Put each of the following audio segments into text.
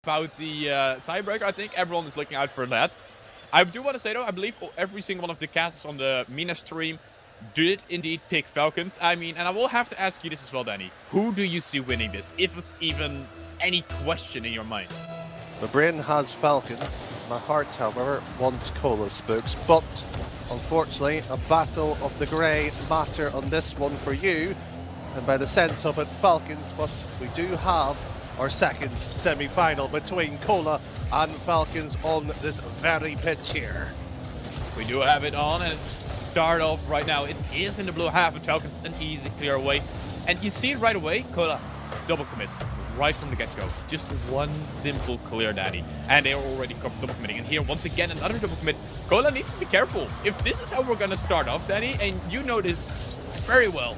about the tiebreaker. I think everyone is looking out for that. I do want to say, though, I believe every single one of the casters on the MENA stream did indeed pick Falcons. I mean, and I will have to ask you this as well, Danny. Who do you see winning this, if it's even any question in your mind? My brain has Falcons. My heart, however, wants Cola Spooks. But, unfortunately, a battle of the grey matter on this one for you. And by the sense of it, Falcons. But we do have our second semi-final between Cola and Falcons on this very pitch here. We do have it on, and start off right now. It is in the blue half, and Falcons an easy clear away. And you see it right away, Cola double commit right from the get-go. Just one simple clear, Danny. And they are already double committing. And here, once again, another double commit. Cola needs to be careful. If this is how we're going to start off, Danny, and you know this very well,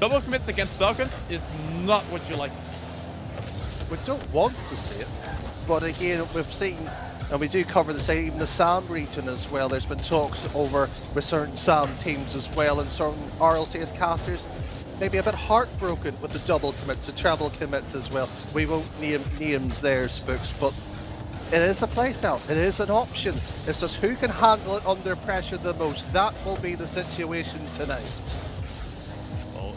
double commits against Falcons is not what you like to see. We don't want to see it, but again, we've seen, and we do cover the same, even the SAM region as well. There's been talks over with certain SAM teams as well, and certain RLCS casters maybe a bit heartbroken with the double commits, the treble commits as well. We won't name names there, Spooks, but it is a playstyle. It is an option. It's just who can handle it under pressure the most. That will be the situation tonight.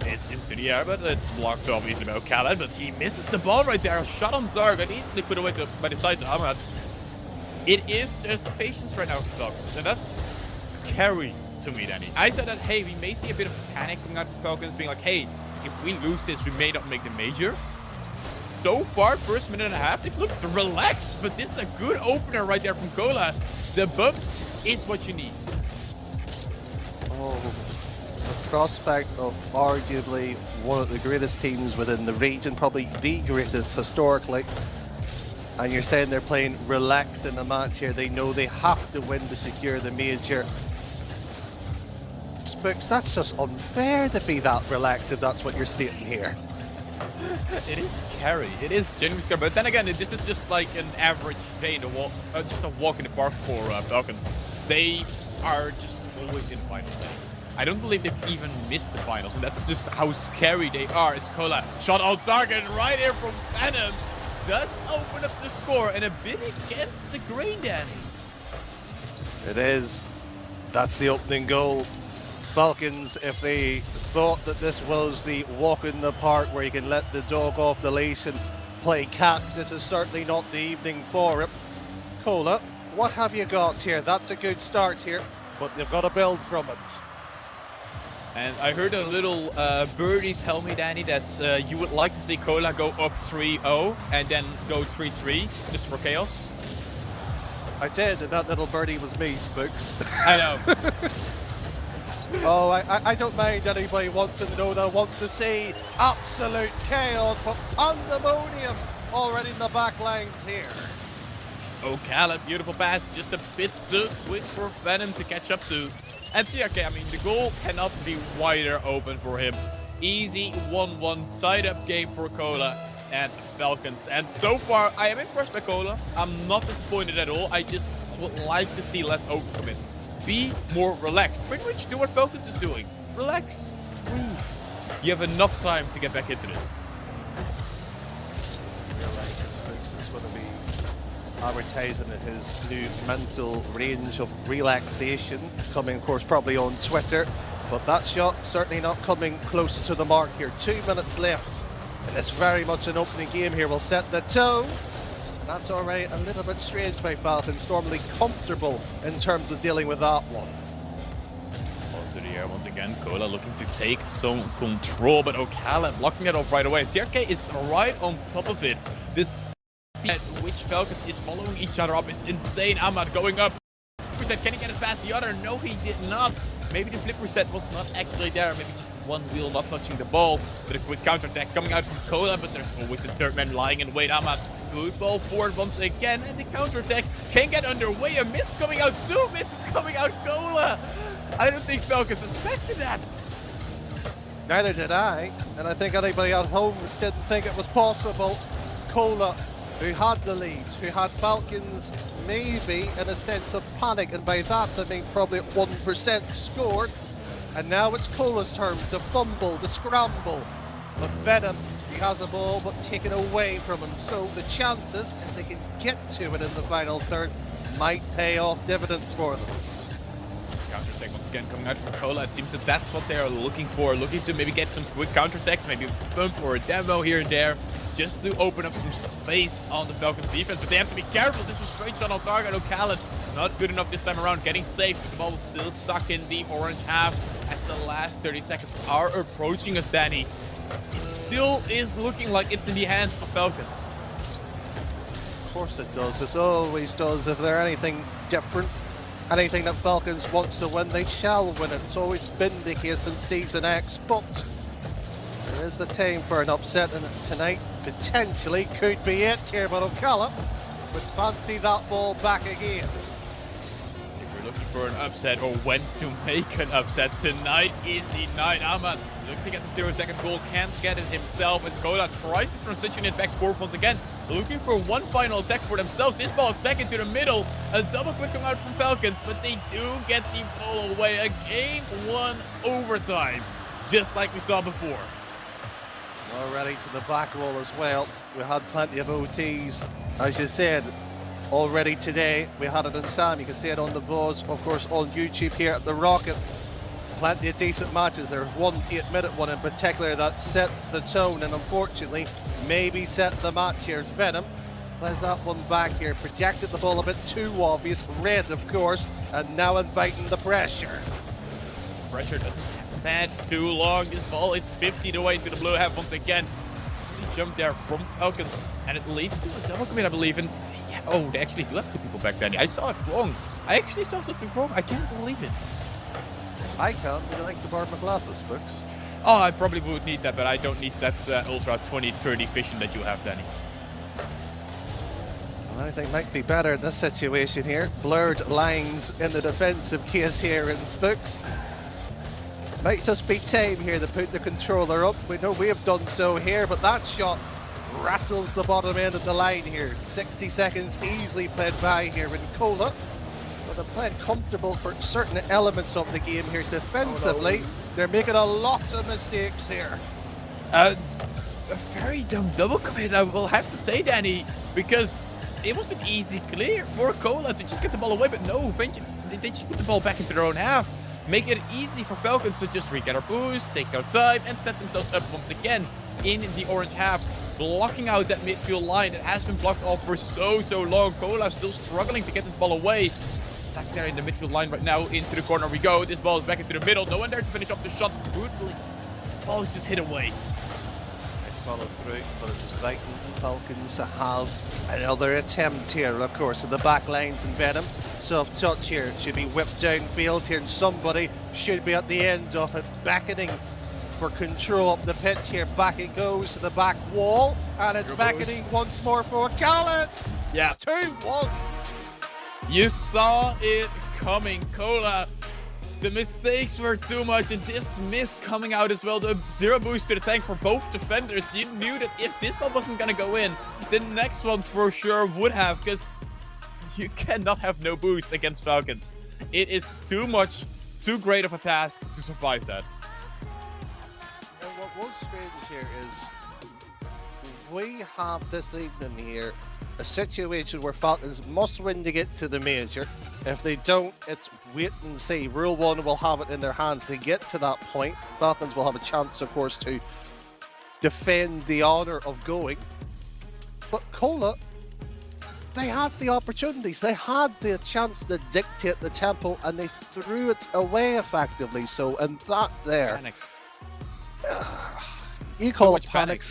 It's into the air, but it's blocked obviously by Khaled, but he misses the ball right there. A shot on target, easily put away by the side to Ahmad. It is just patience right now for Falcons, and that's scary to me, Danny. I said that, hey, we may see a bit of panic coming out from Falcons, being like, hey, if we lose this, we may not make the major. So far, first minute and a half, they've looked relaxed, but this is a good opener right there from Cola. The bumps is what you need. Oh. The prospect of arguably one of the greatest teams within the region, probably the greatest historically, and you're saying they're playing relaxed in the match here. They know they have to win to secure the major. Spooks, that's just unfair to be that relaxed if that's what you're stating here. It is scary. It is genuinely scary. But then again, this is just like an average day in the walk, just a walk in the park for Falcons. They are just always in the finals. I don't believe they've even missed the finals, and that's just how scary they are. As Cola shot on target right here from Venom does open up the score, and a bit against the grain, Danny. It is. That's the opening goal. Falcons, if they thought that this was the walk in the park where you can let the dog off the leash and play catch, this is certainly not the evening for it. Cola, what have you got here? That's a good start here, but they've got to build from it. And I heard a little birdie tell me, Danny, that you would like to see Cola go up 3-0 and then go 3-3 just for chaos. I did, and that little birdie was me, Spooks. I know. Oh, I don't mind anybody wants to know that I want to see absolute chaos, but pandemonium already in the back lines here. Oh, Khaled, beautiful pass, just a bit too quick for Venom to catch up to. And TRK, I mean, the goal cannot be wider open for him. Easy 1-1 side-up game for Cola and Falcons. And so far, I am impressed by Cola. I'm not disappointed at all. I just would like to see less overcommits. Be more relaxed. Pretty much do what Falcons is doing. Relax. Breathe. You have enough time to get back into this. Advertising his new mental range of relaxation, coming of course probably on Twitter, but that shot certainly not coming close to the mark here. 2 minutes left, and it's very much an opening game here. We'll set the tone. That's already a little bit strange by Falcons, normally comfortable in terms of dealing with that one. To the air once again, Cola looking to take some control, but O'Callaghan blocking it off right away. TRK is right on top of it. This at which Falcons is following each other up is insane. Ahmad going up. Reset, can he get it past the other? No, he did not. Maybe the flip reset was not actually there. Maybe just one wheel not touching the ball. But a quick counter attack coming out from Cola, but there's always a third man lying in wait. Ahmad, good ball forward once again, and the counter attack can get underway. A miss coming out, two misses coming out, Cola. I don't think Falcons expected that. Neither did I, and I think anybody at home didn't think it was possible. Cola, who had the lead, who had Falcons maybe in a sense of panic, and by that I mean probably at 1% scored, and now it's Cola's turn to fumble, to scramble, but Venom He has a ball, but taken away from him. So the chances, if they can get to it in the final third, might pay off dividends for them. Counter-attack once again coming out from Cola. It seems that that's what they are looking for. Looking to maybe get some quick counter-attacks, maybe a bump or a demo here and there, just to open up some space on the Falcons defense. But they have to be careful. This is straight shot on target. O'Callaghan not good enough this time around. Getting safe. The ball is still stuck in the orange half as the last 30 seconds are approaching us, Danny. It still is looking like it's in the hands of Falcons. Of course it does. It always does. If there's anything different, anything that Falcons wants to win, they shall win it. It's always been the case in Season X, but there is a time for an upset, and tonight potentially could be it here, but O'Callaghan would fancy that ball back again. If you're looking for an upset or when to make an upset, tonight is the night. Ahmad looking to get the 0-second goal, can't get it himself as Kola tries to transition it back forward once again. Looking for one final attack for themselves. This ball is back into the middle. A double quick come out from Falcons, but they do get the ball away. A game one overtime, just like we saw before. Already to the back roll as well. We had plenty of OTs, as you said, already today. We had it in Sam. You can see it on the VODs, of course, on YouTube here at the Rocket. Plenty of decent matches. There's one 8-minute one in particular that set the tone and unfortunately maybe set the match here. It's Venom. There's that one back here. Projected the ball a bit too obvious. Red, of course, and now inviting the pressure. Pressure doesn't stand too long. This ball is 50 away to the blue half once again. Jump there from Falcons, and it leads to a double commit, I believe. And yeah, oh, they actually left two people back then. I saw it wrong. I actually saw something wrong. I can't believe it. I can't. Would you like to borrow my glasses, Brooks? Oh, I probably would need that, but I don't need that ultra 20/30 vision that you have, Danny. Well, I think might be better in this situation here. Blurred lines in the defensive case here in Spooks. Might just be time here to put the controller up. We know we have done so here, but that shot rattles the bottom end of the line here. 60 seconds easily played by here in Cola. But they're playing comfortable for certain elements of the game here defensively. They're making a lot of mistakes here. A very dumb double commit, I will have to say, Danny, because it was an easy clear for Cola to just get the ball away, but no, eventually they just put the ball back into their own half. Make it easy for Falcons to just re-get our boost, take their time, and set themselves up once again in the orange half, blocking out that midfield line that has been blocked off for so long. Cola still struggling to get this ball away. Stuck there in the midfield line right now. Into the corner we go. This ball is back into the middle. No one there to finish off the shot. Brutally. The ball is just hit away. Nice follow through, but it's inviting the Falcons to have another attempt here, of course, in the back lines and Venom. Soft touch here, should be whipped downfield here, and somebody should be at the end of it, beckoning for control up the pitch here. Back it goes to the back wall, and it's beckoning once more for O'Callaghan. Yeah. 2-1. You saw it coming, Cola. The mistakes were too much, and this miss coming out as well. The zero boost to the tank for both defenders. You knew that if this one wasn't going to go in, the next one for sure would have, because you cannot have no boost against Falcons. It is too much, too great of a task to survive that. And what was strange here is we have this evening here a situation where Falcons must win to get to the major. If they don't, it's wait and see. Rule 1 will have it in their hands to get to that point. Falcons will have a chance, of course, to defend the honour of going. But Cola, they had the opportunities. They had the chance to dictate the tempo, and they threw it away effectively. So, and that there, Panic. You call it panic.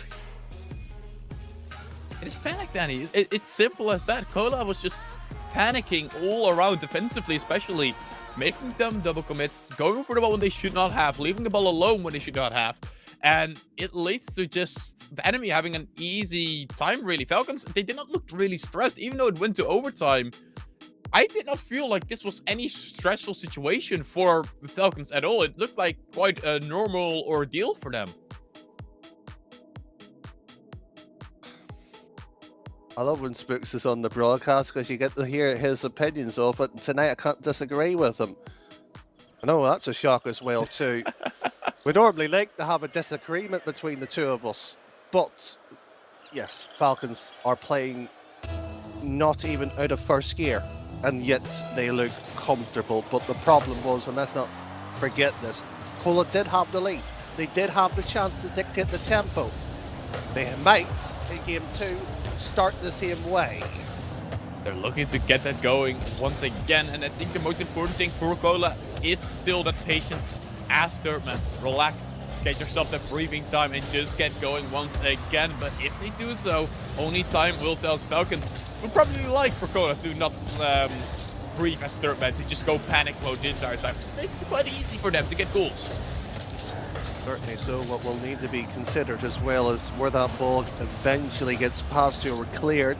It's panic, Danny. It's simple as that. Cola was just panicking all around defensively, especially making them double commits, going for the ball when they should not have, leaving the ball alone when they should not have. And it leads to just the enemy having an easy time, really. Falcons, they did not look really stressed, even though it went to overtime. I did not feel like this was any stressful situation for the Falcons at all. It looked like quite a normal ordeal for them. I love when Spooks is on the broadcast because you get to hear his opinions of it. And tonight I can't disagree with him. I know that's a shock as well too. We normally like to have a disagreement between the two of us. But yes, Falcons are playing not even out of first gear, and yet they look comfortable. But the problem was, and let's not forget this, Cola did have the lead. They did have the chance to dictate the tempo. They might, in game 2, start the same way. They're looking to get that going once again, and I think the most important thing for Cola is still that patience as third man. Relax, get yourself that breathing time and just get going once again. But if they do so, only time will tell. Falcons would probably like for Cola to not breathe as third man, to just go panic mode the entire time. So it makes it quite easy for them to get goals. Certainly so. What will need to be considered as well is where that ball eventually gets passed to or cleared.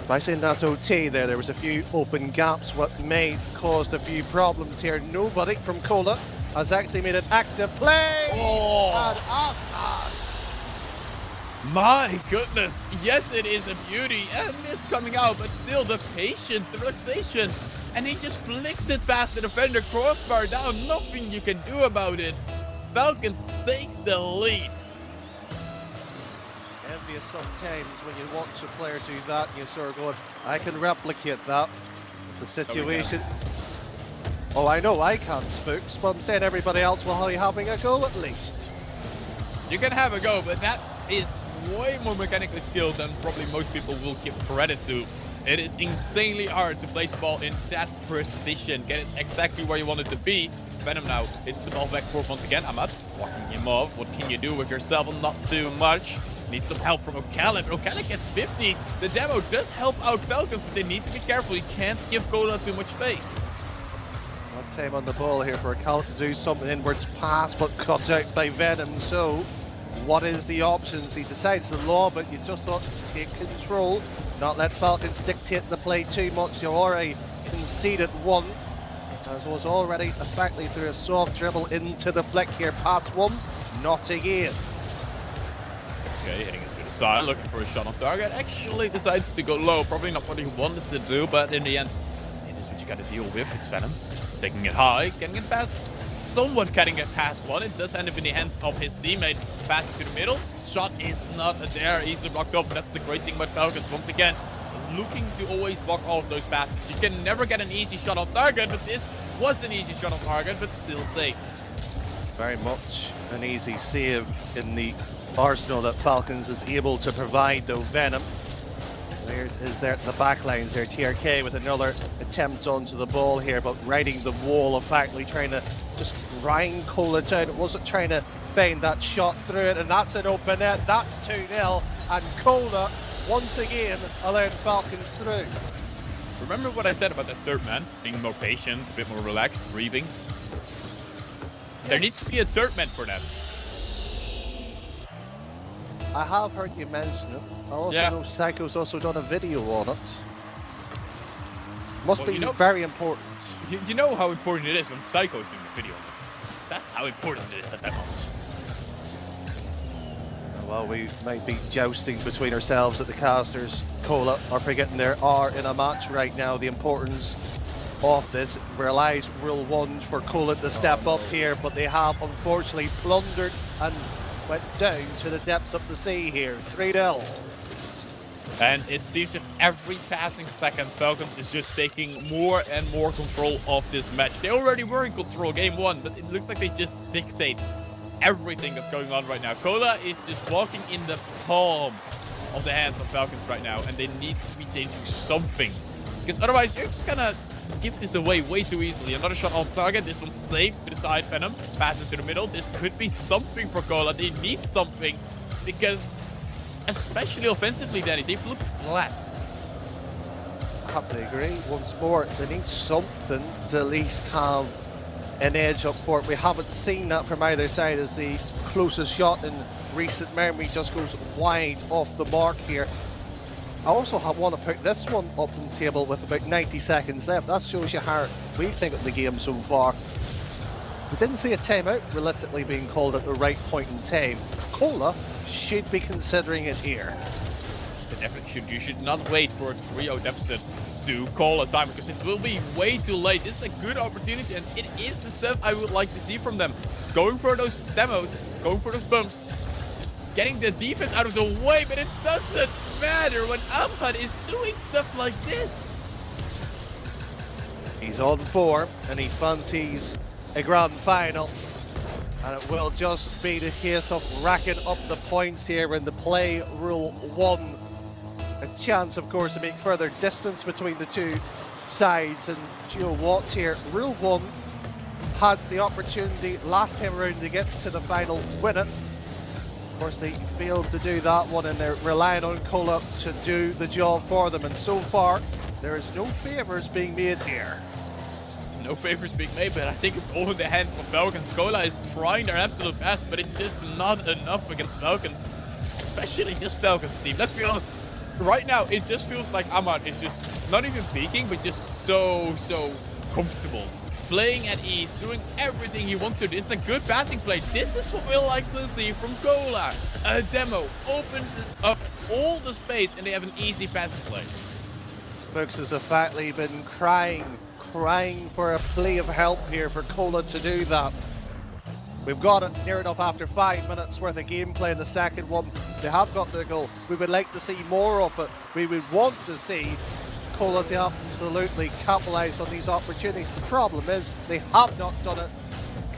By saying that's OT there was a few open gaps, what may caused a few problems here. Nobody from Cola has actually made an active play. Oh. And My goodness, yes, it is a beauty, and this coming out, but still the patience, the relaxation, and he just flicks it past the defender, crossbar down, nothing you can do about it. Falcons takes the lead. Envious sometimes when you watch a player do that and you sort of going, I can replicate that. It's a situation. Oh, I know I can't, Spooks, but I'm saying everybody else will be having a go at least. You can have a go, but that is way more mechanically skilled than probably most people will give credit to. It is insanely hard to place the ball in that precision, get it exactly where you want it to be. Venom now hits the ball back forth once again. Ahmad walking him off. What can you do with yourself? Not too much. Need some help from Ocala. Ocala gets 50. The demo does help out Falcons, but they need to be careful. You can't give Cola too much space. Not time on the ball here for Ocala to do something inwards pass, but cut out by Venom. So, what is the options? He decides to lob it. You just ought to take control, not let Falcons dictate the play too much. You already conceded one, as was already effectively through a soft dribble into the flick here. Pass one, not again. Okay, hitting it to the side, looking for a shot on target. Actually decides to go low. Probably not what he wanted to do, but in the end, it is what you got to deal with. It's Venom taking it high, getting it past, somewhat getting it past one. It does end up in the hands of his teammate. Pass it to the middle. Shot is not there. Easily blocked off. That's the great thing about Falcons. Once again, looking to always block all of those passes. You can never get an easy shot on target, but this was an easy shot on target, but still safe. Very much an easy save in the arsenal that Falcons is able to provide, though. Venom is there at the back lines there. TRK with another attempt onto the ball here, but riding the wall, effectively trying to just grind Cola down. It wasn't trying to find that shot through it, and that's an open net. That's 2-0, and Cola once again allowed Falcons through. Remember what I said about that third man being more patient, a bit more relaxed, breathing? Yes. There needs to be a third man for that. I have heard you mention it. I also know Psycho's also done a video on it. Must be very important. You know how important it is when Psycho's doing a video on it. That's how important it is at that moment. Well, we might be jousting between ourselves at the casters. Cola are forgetting they are in a match right now. The importance of this relies Rule 1 for Cola to step up here, but they have unfortunately plundered and went down to the depths of the sea here. 3-0. And it seems that every passing second, Falcons is just taking more and more control of this match. They already were in control game 1, but it looks like they just dictate everything that's going on right now. Cola is just walking in the palm of the hands of Falcons right now, and they need to be changing something. Because otherwise, you're just gonna give this away way too easily. Another shot on target. This one's safe to the side. Venom passes to the middle. This could be something for Cola. They need something, because especially offensively, Danny, they've looked flat. I have to agree. Once more, they need something to at least have an edge up for it. We haven't seen that from either side, as the closest shot in recent memory just goes wide off the mark here. I also want to put this one up on the table with about 90 seconds left. That shows you how we think of the game so far. We didn't see a timeout realistically being called at the right point in time. Cola should be considering it here. You should not wait for a 3-0 deficit to call a time, because it will be way too late. This is a good opportunity, and it is the stuff I would like to see from them. Going for those demos, going for those bumps, just getting the defense out of the way, but it doesn't matter when Amad is doing stuff like this. He's on form and he fancies a grand final. And it will just be the case of racking up the points here in the play rule 1. A chance, of course, to make further distance between the two sides. And you know what here, rule 1 had the opportunity last time around to get to the final, win it. Of course, they failed to do that one and they're relying on Cola to do the job for them. And so far, there is no favours being made here. No favors being made, but I think it's all in the hands of Falcons. Cola is trying their absolute best, but it's just not enough against Falcons, especially this Falcons team. Let's be honest, right now it just feels like Amad is just not even peeking, but just so comfortable. Playing at ease, doing everything he wants to do. It's a good passing play. This is what we like to see from Cola. A demo opens up all the space and they have an easy passing play. Books has effectively been crying for a plea of help here for Cola to do that. We've got it near enough after 5 minutes worth of gameplay in the second one. They have got the goal. We would like to see more of it. We would want to see Cola to absolutely capitalise on these opportunities. The problem is they have not done it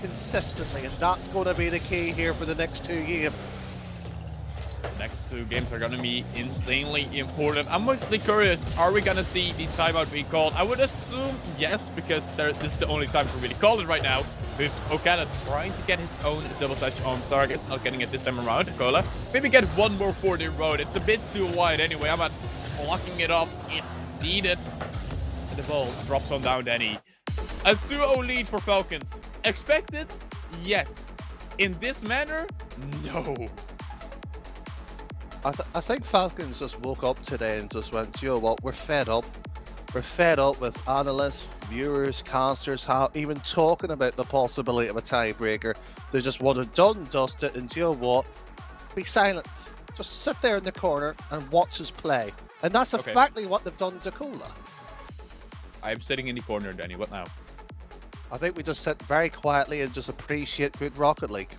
consistently, and that's going to be the key here for the next 2 games. Next 2 games are going to be insanely important. I'm mostly curious, are we going to see the timeout being called? I would assume yes, because this is the only time to really call it right now. With Okada trying to get his own double touch on target, not getting it this time around. Cola, maybe get one more for the road. It's a bit too wide anyway. I'm not blocking it off if needed. And the ball drops on down Danny. A 2-0 lead for Falcons. Expected? Yes. In this manner? No. I think Falcons just woke up today and just went, you know what, we're fed up. We're fed up with analysts, viewers, casters, even talking about the possibility of a tiebreaker. They just want to done, dust it, and you know what, be silent. Just sit there in the corner and watch us play. And that's exactly what they've done to Cola. I'm sitting in the corner, Danny. What now? I think we just sit very quietly and just appreciate good Rocket League.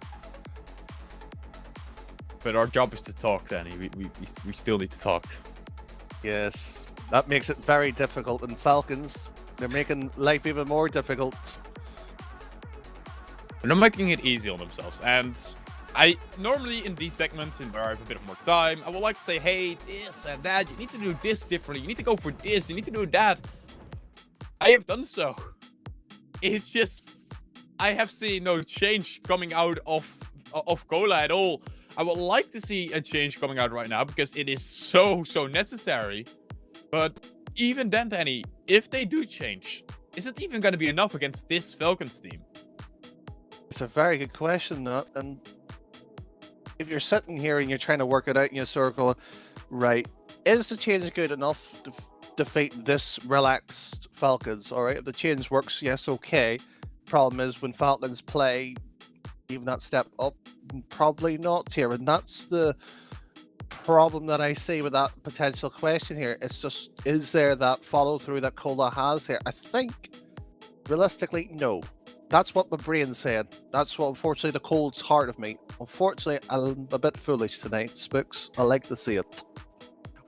But our job is to talk, Danny. We still need to talk. Yes, that makes it very difficult. And Falcons, they're making life even more difficult. They're not making it easy on themselves. And I normally in these segments, where I have a bit of more time, I would like to say, hey, this and that. You need to do this differently. You need to go for this. You need to do that. I have done so. It's just, I have seen no change coming out of Cola at all. I would like to see a change coming out right now because it is so necessary. But even then, Danny, if they do change, is it even going to be enough against this Falcons team? It's a very good question, that. And if you're sitting here and you're trying to work it out in your circle, right, is the change good enough to defeat this relaxed Falcons? All right, if the change works, yes, okay. Problem is when Falcons play even that step up, probably not here, and that's the problem that I see with that potential question here. It's just, is there that follow through that Cola has here? I think realistically, no. That's what my brain said. That's what, unfortunately, the cold's heart of me. Unfortunately, I'm a bit foolish tonight, Spooks. I like to see it.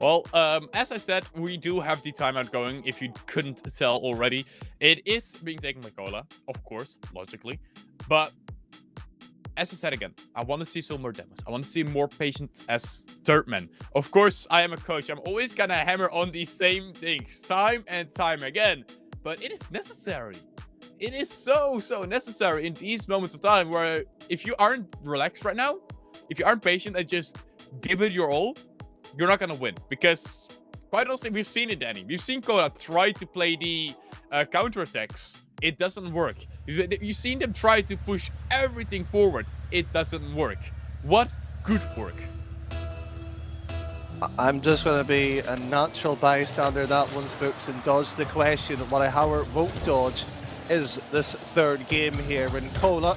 Well, as I said, we do have the timeout going, if you couldn't tell already. It is being taken by Cola, of course, logically. But as I said again, I want to see some more demos. I want to see more patience as third man. Of course, I am a coach. I'm always going to hammer on these same things time and time again. But it is necessary. It is so necessary in these moments of time where if you aren't relaxed right now, if you aren't patient and just give it your all, you're not going to win. Because quite honestly, we've seen it, Danny. We've seen Cola try to play the counterattacks. It doesn't work. You've seen them try to push everything forward. It doesn't work. What could work? I'm just going to be a natural bystander that one's Spooks and dodge the question. What I however won't dodge is this third game here in Cola.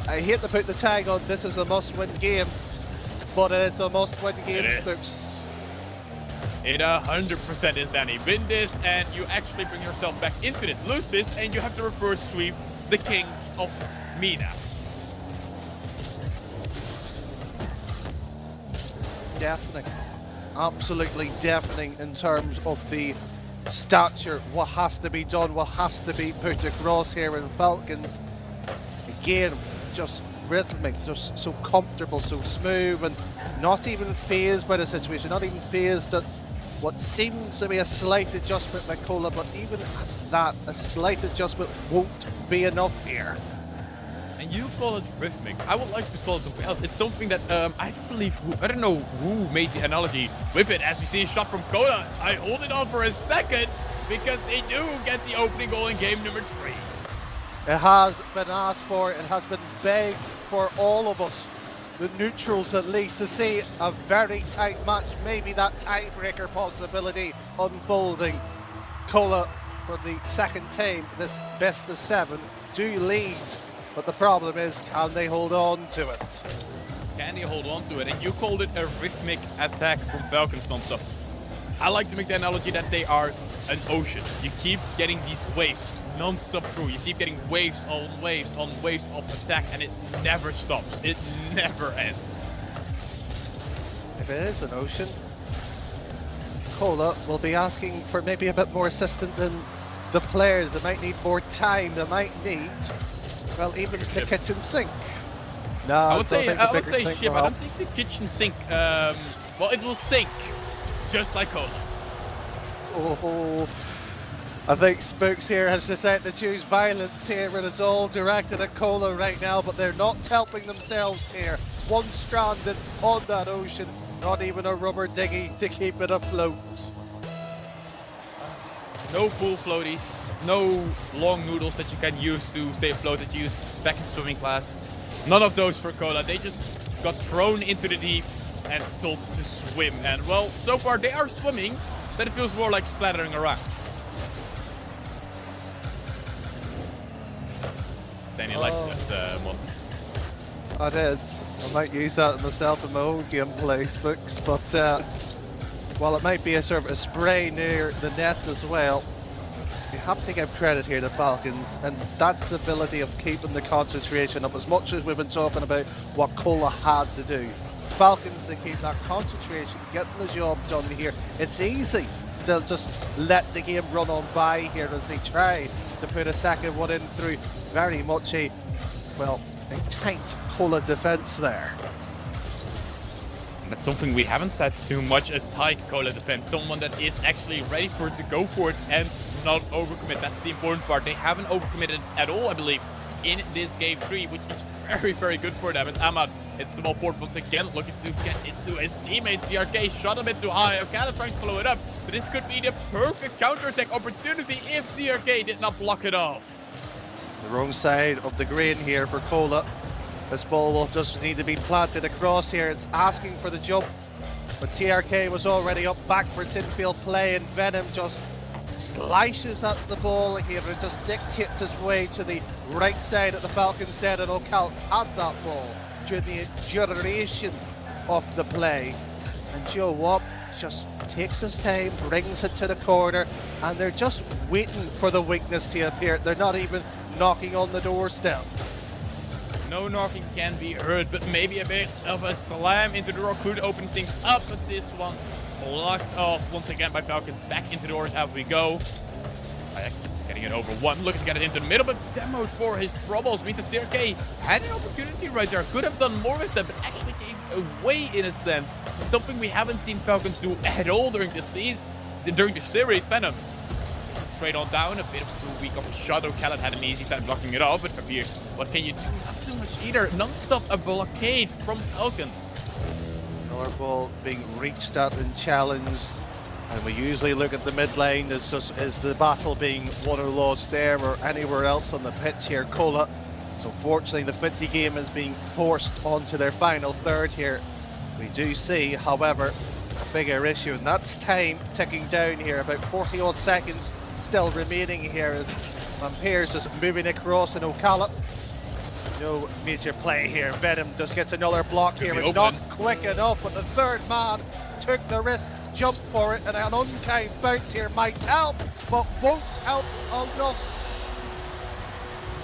I hate to put the tag on this is a must-win game, but it's a must-win game, Spooks. It 100% is, Danny. Win this and you actually bring yourself back into it. Lose this and you have to reverse sweep the Kings of MENA. deafening. Absolutely deafening in terms of the stature, what has to be done, what has to be put across here in Falcons. Again, just rhythmic, just so comfortable, so smooth, and not even phased by the situation, not even phased at what seems to be a slight adjustment by Cola, but even at that, a slight adjustment won't be enough here. And you call it rhythmic. I would like to call it something else. It's something that I don't know who made the analogy with it. As we see a shot from Cola, I hold it on for a second because they do get the opening goal in game number 3. It has been asked for, it has been begged for all of us, the neutrals at least, to see a very tight match, maybe that tiebreaker possibility unfolding. Cola, for the second time, this best of 7, do lead. But the problem is, can they hold on to it? Can they hold on to it? And you called it a rhythmic attack from Falcons non-stop. I like to make the analogy that they are an ocean. You keep getting these waves non-stop through. You keep getting waves on waves on waves of attack, and it never stops. It never ends. If it is an ocean, Cola will be asking for maybe a bit more assistance than the players. They might need more time. They might need, well, even the kitchen sink. No, I would say Ship. Well, I don't think the kitchen sink. Well, it will sink, just like Cola. Oh, I think Spooks here has decided to choose violence here, and it's all directed at Cola right now. But they're not helping themselves here. One stranded on that ocean, not even a rubber dinghy to keep it afloat. No pool floaties, no long noodles that you can use to stay afloat that you used back in swimming class. None of those for Cola. They just got thrown into the deep and told to swim. And well, so far they are swimming, but it feels more like splattering around. Danny likes that one. I did. I might use that myself in my own gameplay, Spooks, but while it might be a sort of a spray near the net as well, you have to give credit here to Falcons, and that's the ability of keeping the concentration up. As much as we've been talking about what Cola had to do, Falcons to keep that concentration, getting the job done here. It's easy to just let the game run on by here as they try to put a second one in through very much a, well, a tight Cola defense there. That's something we haven't said too much, a tight Cola defense. Someone that is actually ready for it to go for it and not overcommit. That's the important part. They haven't overcommitted at all, I believe, in this game 3, which is very, very good for them. As Ahmad hits the ball forward once again, looking to get into his teammate. CRK shot a bit too high. Okada trying to follow it up, but this could be the perfect counter-attack opportunity if CRK did not block it off. The wrong side of the green here for Cola. This ball will just need to be planted across here. It's asking for the jump, but TRK was already up backwards infield play, and Venom just slices at the ball here and just dictates his way to the right side at the Falcons end, and O'Callaghan's had that ball during the duration of the play. And Joe Watt just takes his time, brings it to the corner, and they're just waiting for the weakness to appear. They're not even knocking on the doorstep. No knocking can be heard, but maybe a bit of a slam into the door could open things up, but this one blocked off once again by Falcons. Back into doors as we go. Ajax getting it over one, looking to get it into the middle, but demoed for his troubles. Means that TRK had an opportunity right there, could have done more with them, but actually gave away in a sense. Something we haven't seen Falcons do at all during the season, during the series. Venom straight on down, a bit of too weak of a shot. O'Callaghan had an easy time blocking it off, but for Pierce, what can you do? Not too much either. Non-stop a blockade from Falcons. Another ball being reached at and challenged, and we usually look at the mid lane as just is the battle being won or lost there or anywhere else on the pitch here. Cola, so fortunately the 50 game is being forced onto their final third here. We do see, however, a bigger issue, and that's time ticking down here, about 40 odd seconds still remaining here as Pierce just moving across, and O'Callaghan, no major play here. Venom just gets another block here, and not quick enough, but the third man took the risk, jumped for it, and an unkind bounce here might help, but won't help enough.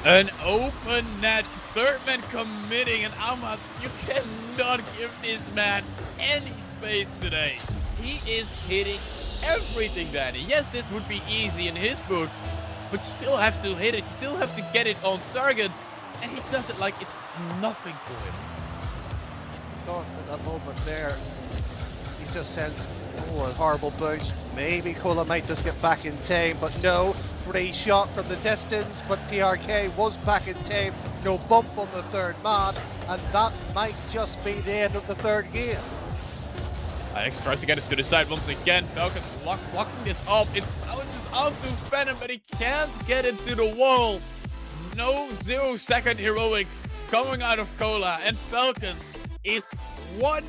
An open net, third man committing, and Ahmad, you cannot give this man any space today. He is hitting everything, Danny. Yes, this would be easy in his books, but you still have to hit it. You still have to get it on target, and he does it like it's nothing to him. Thought at that moment there, he just says, oh, a horrible bounce. Maybe Cola might just get back in time, but no. Free shot from the distance, but TRK was back in time. No bump on the third man, and that might just be the end of the third game. Alex tries to get it to the side once again. Falcons blocking this up. It bounces onto Venom, but he can't get it to the wall. No 0-second heroics coming out of Cola, and Falcons is 1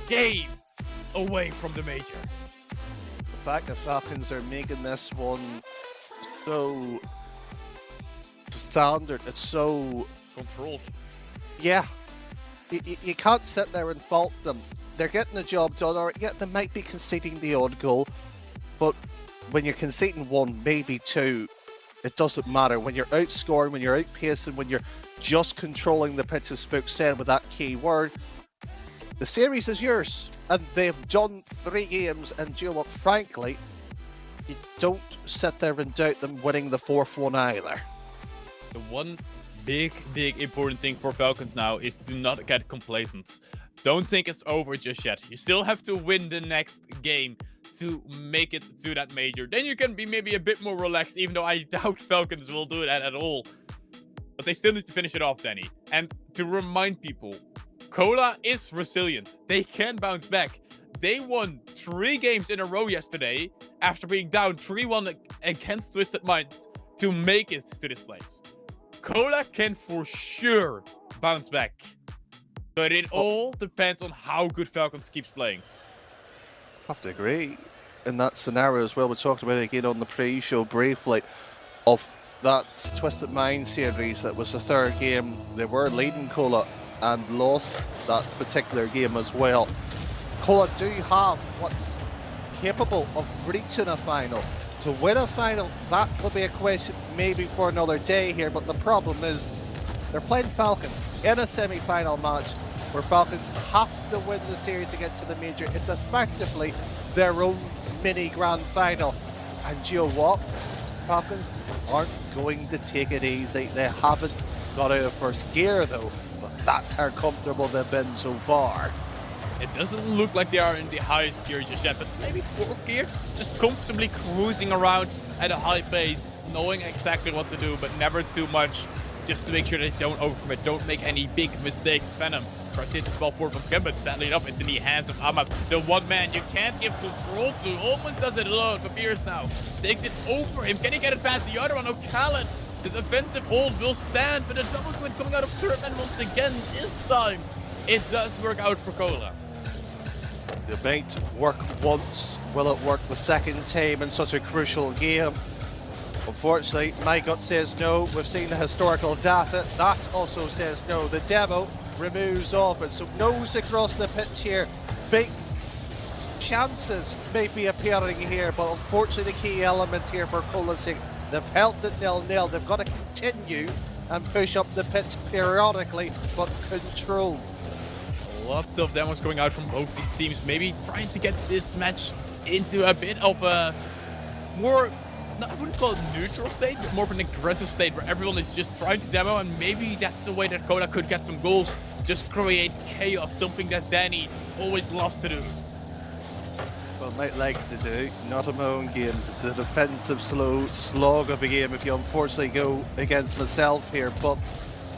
game away from the major. The fact that Falcons are making this one so standard, it's so controlled. Yeah, you can't sit there and fault them. They're getting the job done, or yeah, they might be conceding the odd goal, but when you're conceding 1, maybe 2, it doesn't matter. When you're outscoring, when you're outpacing, when you're just controlling the pitch, as Spook said with that key word, the series is yours. And they've done 3 games, and you know what, frankly, you don't sit there and doubt them winning the 4th one either. The one big important thing for Falcons now is to not get complacent. Don't think it's over just yet. You still have to win the next game to make it to that major. Then you can be maybe a bit more relaxed, even though I doubt Falcons will do that at all. But they still need to finish it off, Danny. And to remind people, Cola is resilient. They can bounce back. They won 3 games in a row yesterday after being down 3-1 against Twisted Minds to make it to this place. Cola can for sure bounce back. But it all depends on how good Falcons keeps playing. I have to agree. In that scenario as well, we talked about it again on the pre-show briefly, of that Twisted Mind series. That was the 3rd game. They were leading Cola and lost that particular game as well. Cola do have what's capable of reaching a final. To win a final, that will be a question maybe for another day here, but the problem is they're playing Falcons in a semi-final match where Falcons have to win the series to get to the major. It's effectively their own mini grand final. And you know what? Falcons aren't going to take it easy. They haven't got out of first gear though, but that's how comfortable they've been so far. It doesn't look like they are in the highest gear just yet, but maybe 4th gear, just comfortably cruising around at a high pace, knowing exactly what to do, but never too much, just to make sure they don't overcommit, don't make any big mistakes. Venom tries to hit the ball forward once again, but sadly enough, it's in the hands of Ahmad, the one man you can't give control to. Almost does it alone, but Pierce now takes it over him. Can he get it past the other one? O'Callaghan, the defensive hold will stand, but a double quit coming out of third man once again. This time, it does work out for Cola. It might work once, will it work the second time in such a crucial game? Unfortunately, my gut says no. We've seen the historical data, that also says no. The demo removes off it, so nose across the pitch here. Big chances may be appearing here, but unfortunately the key element here for Cola's sake, they've held it 0-0. They've got to continue and push up the pitch periodically, but control. Lots of demos going out from both these teams, maybe trying to get this match into a bit of a more, I wouldn't call it neutral state, but more of an aggressive state where everyone is just trying to demo, and maybe that's the way that Cola could get some goals, just create chaos, something that Danny always loves to do. Well, might like to do, not in my own games. It's a defensive slog of a game if you unfortunately go against myself here, but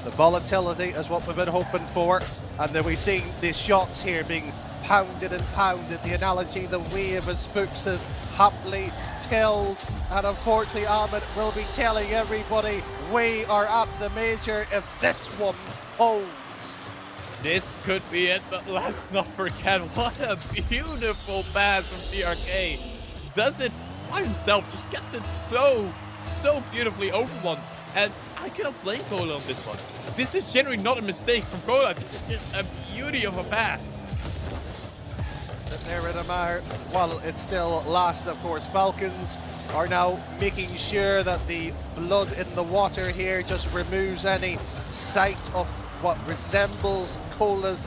the volatility is what we've been hoping for, and then we see these shots here being pounded and pounded. The analogy, the wave as Spooks have happily tilled, and unfortunately Ahmed will be telling everybody we are at the major if this one holds. This could be it, but let's not forget what a beautiful pass from TRK. Does it by himself, just gets it so beautifully over one. And I cannot blame Cola on this one. This is generally not a mistake from Cola. This is just a beauty of a pass. there in Amar. While it's still last, of course, Falcons are now making sure that the blood in the water here just removes any sight of what resembles Cola's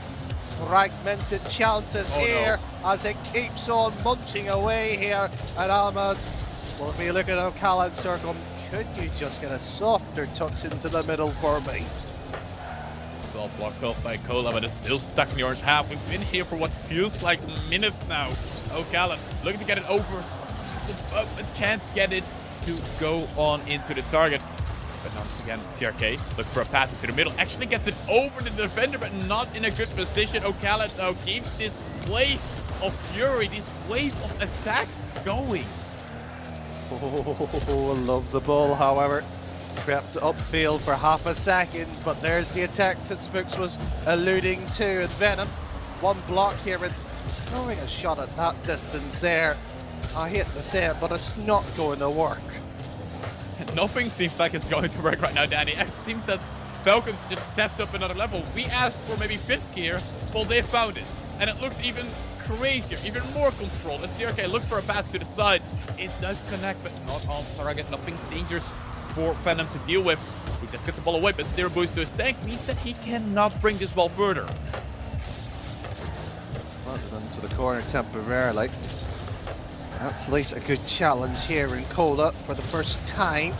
fragmented chances here as it keeps on munching away here. And Ahmad will be looking at Khaled circle. Could you just get a softer touch into the middle for me? Well blocked off by Cola, but it's still stuck in the orange half. We've been here for what feels like minutes now. Khaled looking to get it over, but can't get it to go on into the target. But once again, TRK looking for a pass into the middle. Actually gets it over the defender, but not in a good position. Khaled now keeps this wave of fury, this wave of attacks going. Oh, love the ball, however. Crept upfield for half a second, but there's the attacks that Spooks was alluding to. And Venom, one block here and throwing a shot at that distance there. I hate to say it, but it's not going to work. Nothing seems like it's going to work right now, Danny. It seems that Falcons just stepped up another level. We asked for maybe 5th gear, well, they found it. And it looks even crazier, even more controlled. As TRK looks for a pass to the side, it does connect, but not on target. Nothing dangerous for Venom to deal with. He just gets the ball away, but 0 boost to his tank means that he cannot bring this ball further. Into the corner temporarily. That's at least a good challenge here in Cola for the first time.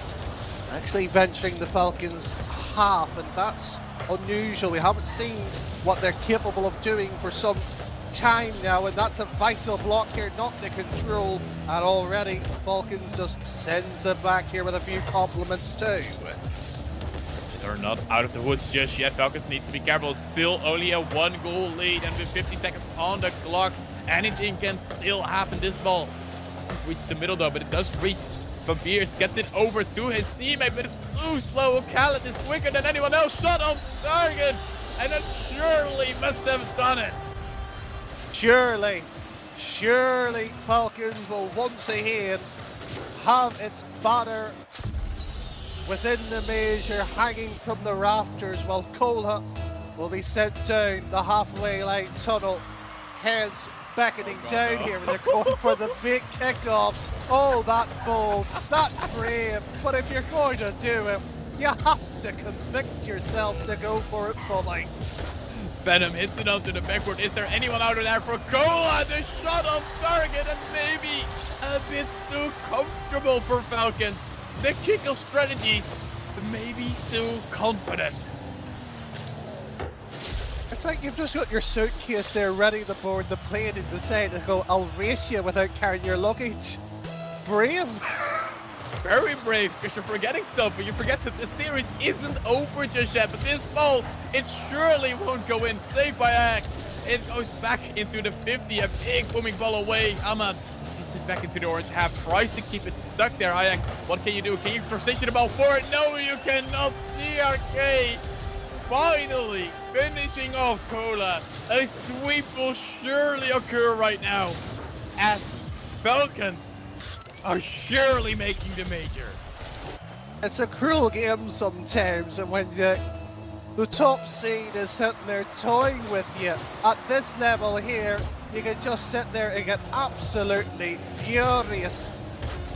Actually venturing the Falcons half, and that's unusual. We haven't seen what they're capable of doing for some time now, and that's a vital block here, not the control. And already Falcons just sends it back here with a few compliments too. They're not out of the woods just yet. Falcons needs to be careful. It's still only a 1-goal lead, and with 50 seconds on the clock, anything can still happen. This ball doesn't reach the middle though, but it does reach Fabiers, gets it over to his teammate, but it's too slow. Khaled is quicker than anyone else. Shot on target, and it surely must have done it. Surely Falcons will once again have its banner within the major hanging from the rafters, while Cola will be sent down the halfway line tunnel, heads beckoning down here, and they're going for the fake kickoff. Oh, that's bold, that's brave, but if you're going to do it, you have to convict yourself to go for it fully. Venom hits it onto the backward. Is there anyone out there for Cola? The shot on target, and maybe a bit too comfortable for Falcons. The kickoff strategies, maybe too confident. It's like you've just got your suitcase there ready to board the plane and decide to go Alracia without carrying your luggage. Brave. Very brave, because you're forgetting something. You forget that the series isn't over just yet, but this ball, it surely won't go in. Saved by Axe. It goes back into the 50, a big booming ball away. Ahmad gets it back into the orange half, tries to keep it stuck there. Ajax, what can you do? Can you transition the ball forward? No, you cannot. TRK finally finishing off Cola. A sweep will surely occur right now, as Falcons are surely making the major. It's a cruel game sometimes, and when the top seed is sitting there toying with you at this level here, you can just sit there and get absolutely furious.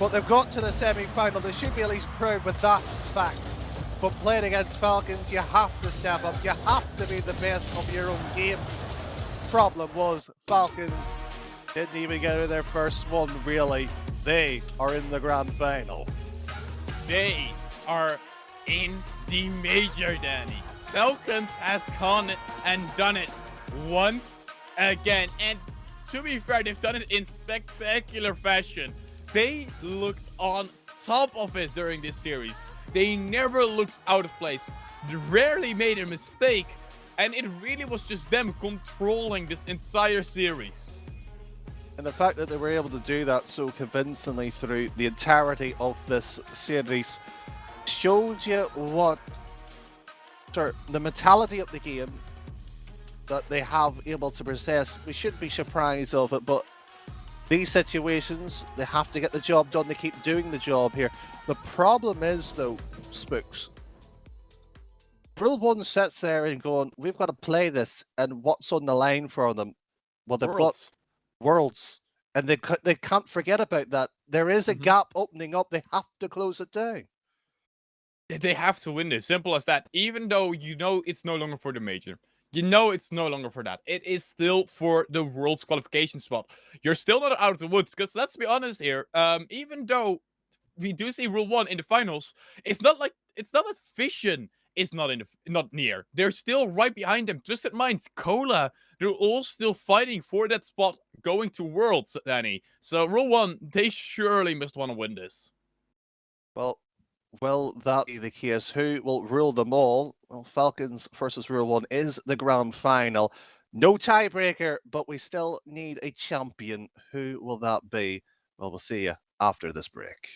But they've got to the semi-final. They should be at least proud with that fact. But playing against Falcons, you have to step up. You have to be the best of your own game. Problem was, Falcons didn't even get to their first one, really. They are in the grand final. They are in the major, Danny. Falcons has gone and done it once again. And to be fair, they've done it in spectacular fashion. They looked on top of it during this series. They never looked out of place. They rarely made a mistake. And it really was just them controlling this entire series. And the fact that they were able to do that so convincingly through the entirety of this series showed you what the mentality of the game that they have able to possess. We shouldn't be surprised of it, but these situations, they have to get the job done. They keep doing the job here. The problem is, though, Spooks, Rule 1 sits there and going, we've got to play this, and what's on the line for them? Well, they've got Worlds. And they can't forget about that. There is a Mhm. gap opening up. They have to close it down. They have to win this. Simple as that. Even though you know it's no longer for the major. You know it's no longer for that. It is still for the world's qualification spot. You're still not out of the woods, because let's be honest here. Even though we do see Rule 1 in the finals, it's not that Fission is not near. They're still right behind them. Twisted Minds, Cola, they're all still fighting for that spot going to Worlds, Danny. So Rule 1, they surely must want to win this. Well, will that be the case? Who will rule them all? Well, Falcons versus Rule 1 is the grand final. No tiebreaker, but we still need a champion. Who will that be? Well, we'll see you after this break.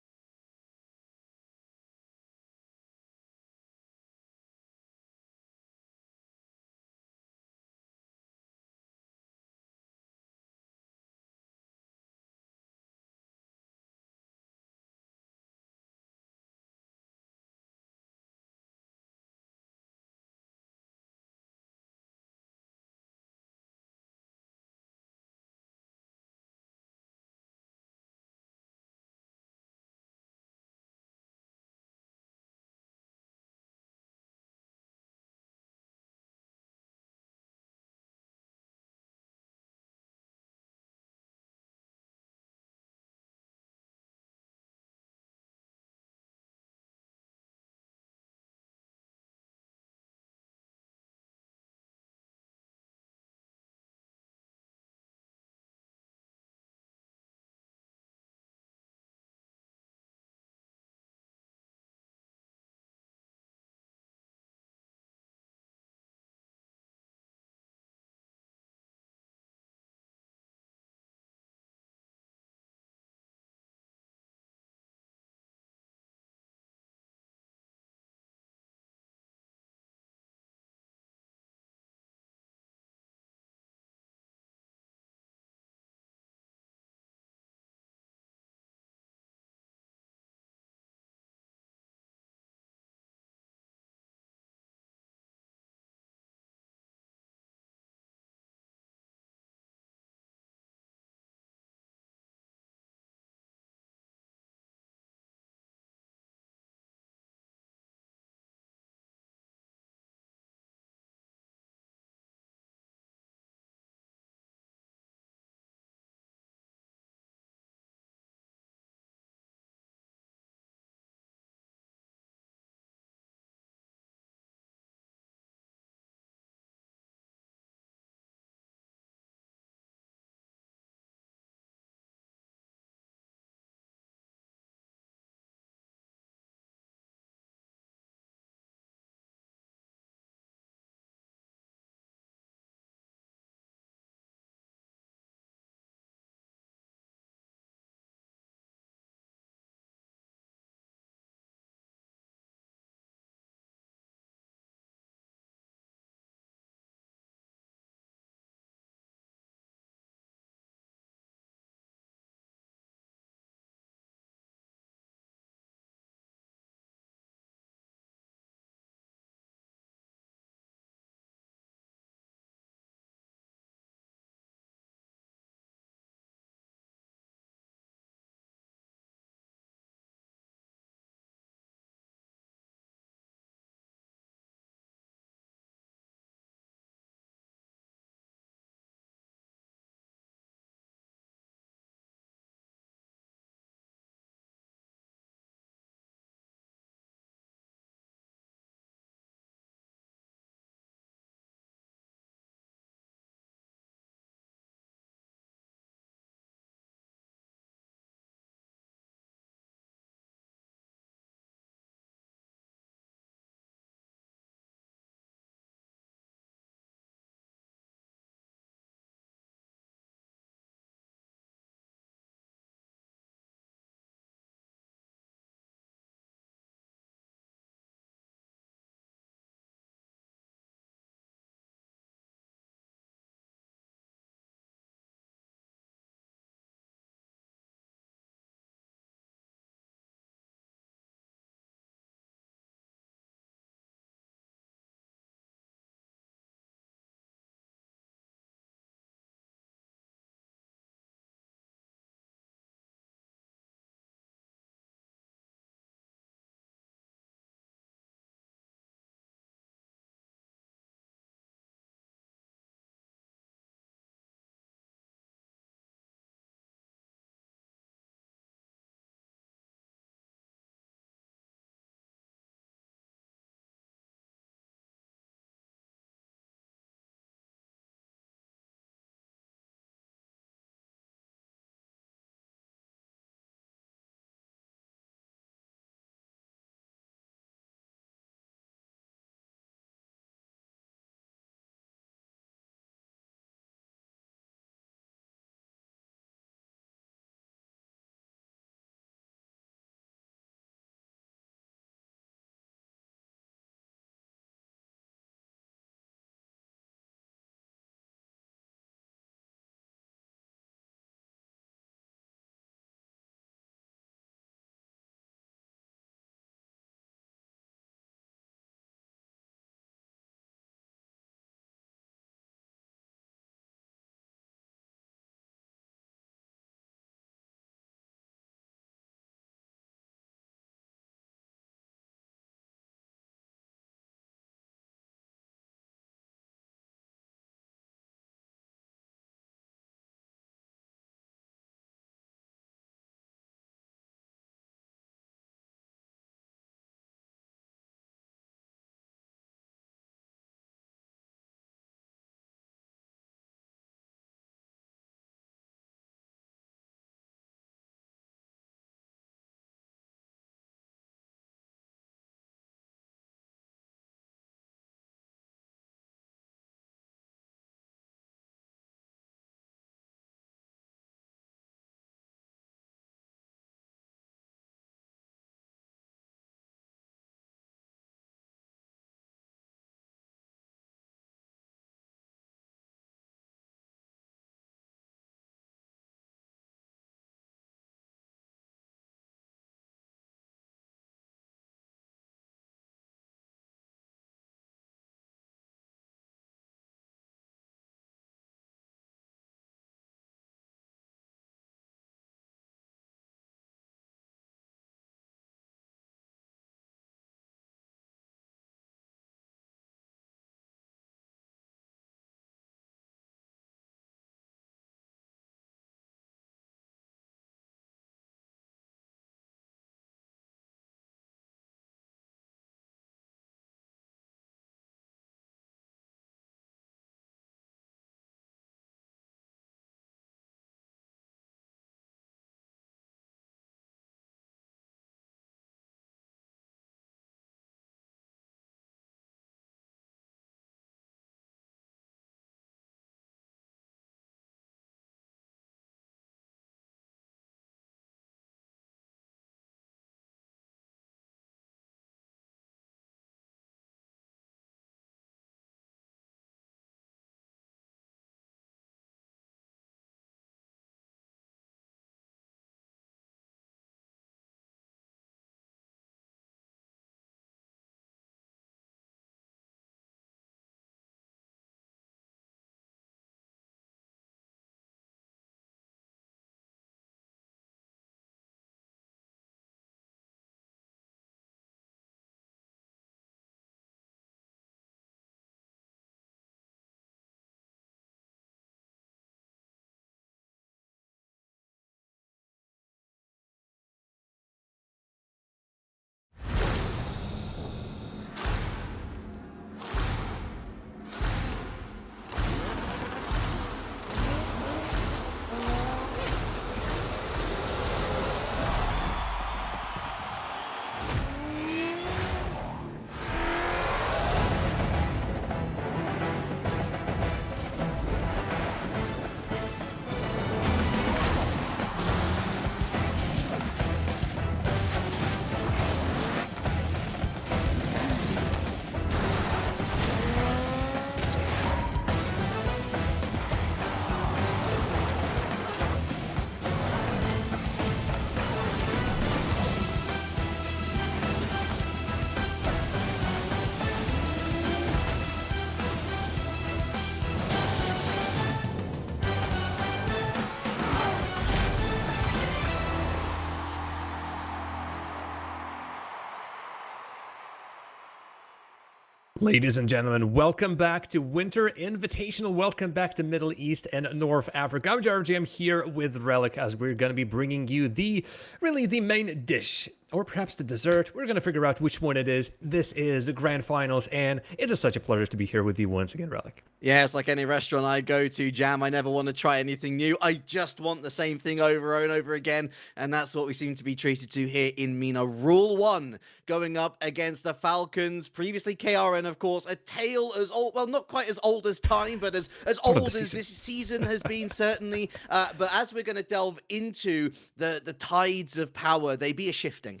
Ladies and gentlemen, welcome back to Winter Invitational. Welcome back to Middle East and North Africa. I'm Jarvie. I'm here with Relic as we're going to be bringing you the main dish, or perhaps the dessert. We're going to figure out which one it is. This is the Grand Finals, and it is such a pleasure to be here with you once again, Relic. Yeah, it's like any restaurant I go to, Jam. I never want to try anything new. I just want the same thing over and over again, and that's what we seem to be treated to here in MENA. Rule 1, going up against the Falcons. Previously, KRN, of course, a tale as old, well, not quite as old as time, but as old as this season has been, certainly. But as we're going to delve into the tides of power, they be a shifting.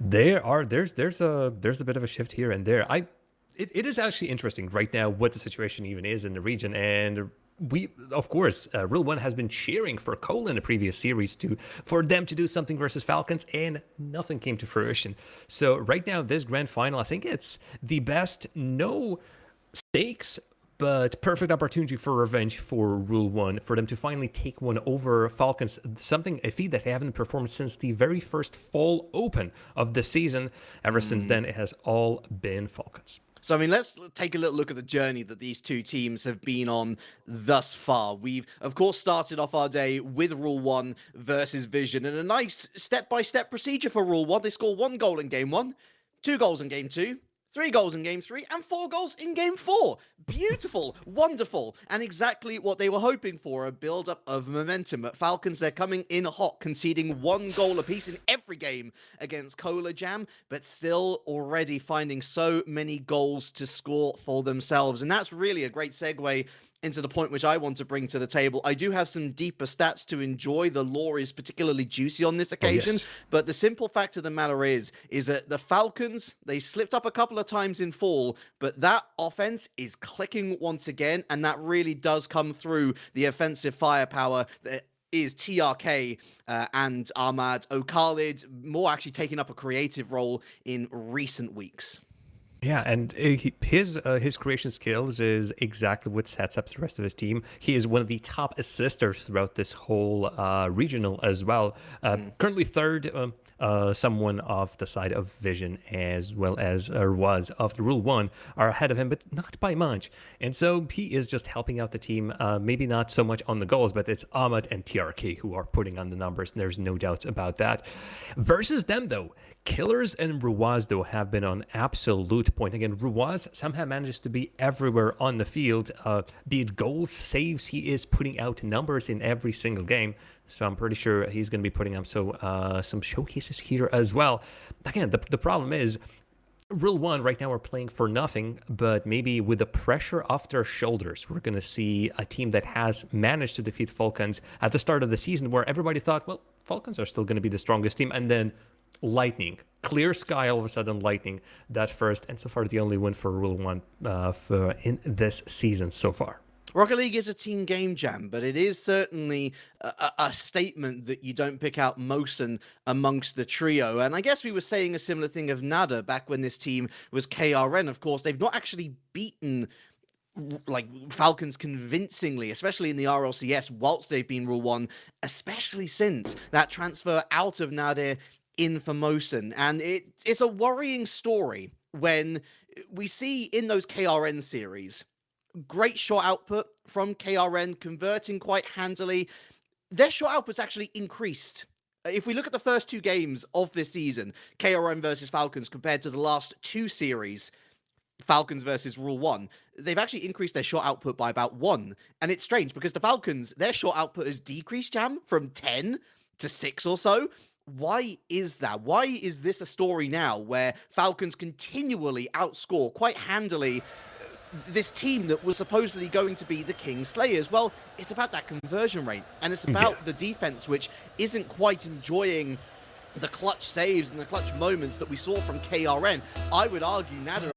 There's a bit of a shift here and there. It is actually interesting right now what the situation even is in the region, and we, of course, Rule 1 has been cheering for Cole in the previous series for them to do something versus Falcons, and nothing came to fruition. So right now, this grand final, I think it's the best, no stakes, but perfect opportunity for revenge for Rule 1, for them to finally take one over Falcons, a feat that they haven't performed since the very first fall open of the season. Ever since then, it has all been Falcons. So, I mean, let's take a little look at the journey that these two teams have been on thus far. We've, of course, started off our day with Rule 1 versus Vision, and a nice step-by-step procedure for Rule 1. They score 1 goal in Game 1, 2 goals in Game 2, 3 goals in Game 3, and 4 goals in Game 4. Beautiful, wonderful, and exactly what they were hoping for, a build-up of momentum. At Falcons, they're coming in hot, conceding 1 goal apiece in every game against Cola Jam, but still already finding so many goals to score for themselves. And that's really a great segue into the point which I want to bring to the table. I do have some deeper stats to enjoy. The lore is particularly juicy on this occasion, but the simple fact of the matter is that the Falcons, they slipped up a couple of times in fall, but that offense is clicking once again, and that really does come through the offensive firepower that is TRK and Ahmad O'Khalid, more actually taking up a creative role in recent weeks. Yeah, and his creation skills is exactly what sets up the rest of his team. He is one of the top assisters throughout this whole regional as well. Currently third, someone off the side of Vision as well as was of the Rule 1 are ahead of him, but not by much. And so he is just helping out the team, maybe not so much on the goals, but it's Ahmad and TRK who are putting on the numbers. There's no doubts about that. Versus them, though, Killers and Ruaz, though, have been on absolute point. Again, Ruaz somehow manages to be everywhere on the field. Be it goals, saves, he is putting out numbers in every single game. So I'm pretty sure he's going to be putting up some showcases here as well. Again, the problem is, Rule 1 right now we're playing for nothing, but maybe with the pressure off their shoulders, we're going to see a team that has managed to defeat Falcons at the start of the season, where everybody thought, well, Falcons are still going to be the strongest team, and then Lightning, clear sky, all of a sudden Lightning, that first and so far the only win for Rule 1 in this season so far. Rocket League is a team game, Jam, but it is certainly a statement that you don't pick out Mosen amongst the trio. And I guess we were saying a similar thing of Nada back when this team was KRN. Of course, they've not actually beaten like Falcons convincingly, especially in the RLCS, whilst they've been Rule 1, especially since that transfer out of Nadir in for Mosen. And it's a worrying story when we see in those KRN series great shot output from KRN, converting quite handily. Their shot output's actually increased. If we look at the first 2 games of this season, KRN versus Falcons, compared to the last 2 series, Falcons versus Rule 1, they've actually increased their shot output by about 1. And it's strange because the Falcons, their shot output has decreased, Jam, from 10 to 6 or so. Why is that? Why is this a story now where Falcons continually outscore quite handily this team that was supposedly going to be the King Slayers? Well, it's about that conversion rate, and it's about the defense, which isn't quite enjoying the clutch saves and the clutch moments that we saw from KRN. I would argue Nada